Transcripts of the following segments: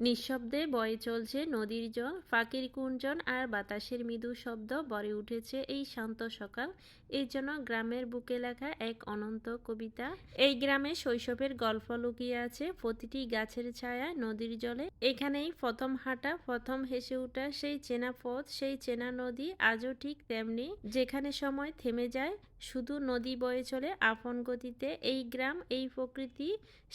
নিঃশব্দে বয়ে চলছে নদীর জল, পাখির কুঞ্জন আর বাতাসের মৃদু শব্দ ভরে উঠেছে এই শান্ত সকাল। এই যেন গ্রামের বুকে লেখা এক অনন্ত কবিতা। এই গ্রামে শৈশবের গল্প লুকিয়ে আছে প্রতিটি গাছের ছায়ায়, নদীর জলে। এখানেই প্রথম হাঁটা, প্রথম হেসে ওঠা, সেই চেনা পথ, সেই চেনা নদী আজও ঠিক তেমনি। যেখানে সময় থেমে যায়, শুধু নদী বয়ে চলে আপন গতিতে। এই গ্রাম, এই প্রকৃতি,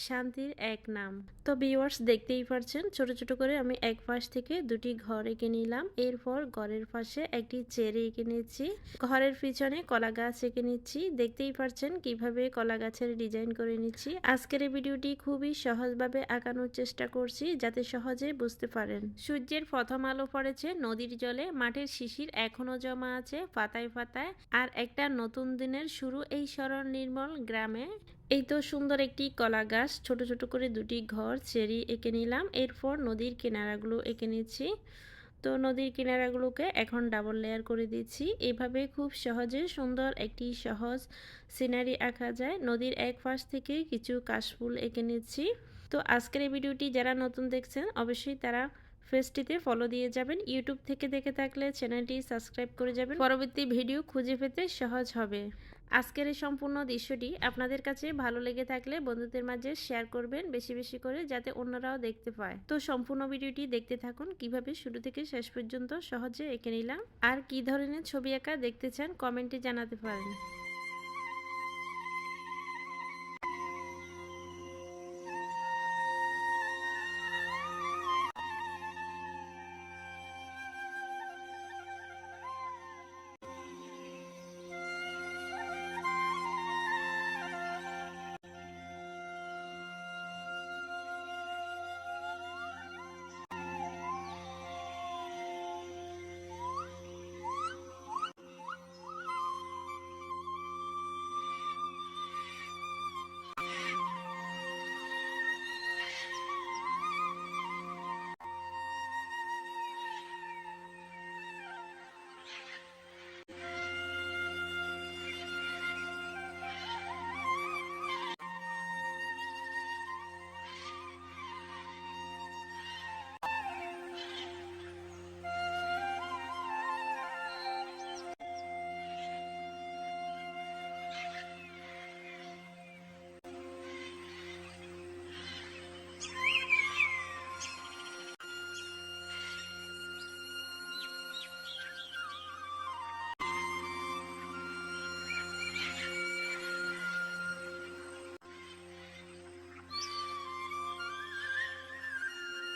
শান্তির এক নাম। তো ভিউয়ার্স, দেখতেই পারছেন ছোট ছোট করে আমি এক পাশ থেকে দুটি ঘর এঁকে নিলাম। এরপর ঘরের পাশে একটি চেরি এঁকে নিচ্ছি, ঘরের পিছনে কলা গাছ এঁকে নিচ্ছি। দেখতেই পারছেন কিভাবে কলা গাছের ডিজাইন করে নিচ্ছি। আজকের এই ভিডিওটি খুবই সহজভাবে আঁকানোর চেষ্টা করছি যাতে সহজে বুঝতে পারেন। সূর্যের প্রথম আলো পড়েছে নদীর জলে, মাঠের শিশির এখনো জমা আছে পাতায় পাতায়, আর একটা নতুন দিনের শুরু এই সরল নির্মল গ্রামে। এই তো সুন্দর একটি কলা গাছ, ছোট ছোট করে দুটি ঘর চেরি এঁকে নিলাম। এরপর নদীর কিনারাগুলো এঁকে নিচ্ছি। তো নদীর কিনারাগুলোকে এখন ডাবল লেয়ার করে দিচ্ছি। এইভাবে খুব সহজে সুন্দর একটি সহজ সিনারি আঁকা যায়। নদীর এক পাশ থেকে কিছু কাশফুল এঁকে নিচ্ছি। তো আজকের এই ভিডিওটি যারা নতুন দেখছেন অবশ্যই তারা পেজটিতে ফলো দিয়ে যাবেন। ইউটিউব থেকে দেখে থাকলে চ্যানেলটি সাবস্ক্রাইব করে যাবেন, পরবর্তী ভিডিও খুঁজে পেতে সহজ হবে। আজকের এই সম্পূর্ণ দৃশ্যটি আপনাদের কাছে ভালো লেগে থাকলে বন্ধুদের মাঝে শেয়ার করবেন বেশি বেশি করে, যাতে অন্যরাও দেখতে পায়। তো সম্পূর্ণ ভিডিওটি দেখতে থাকুন কিভাবে শুরু থেকে শেষ পর্যন্ত সহজে এঁকে নিলাম। আর কি ধরনের ছবি আঁকা দেখতে চান কমেন্টে জানাতে পারেন।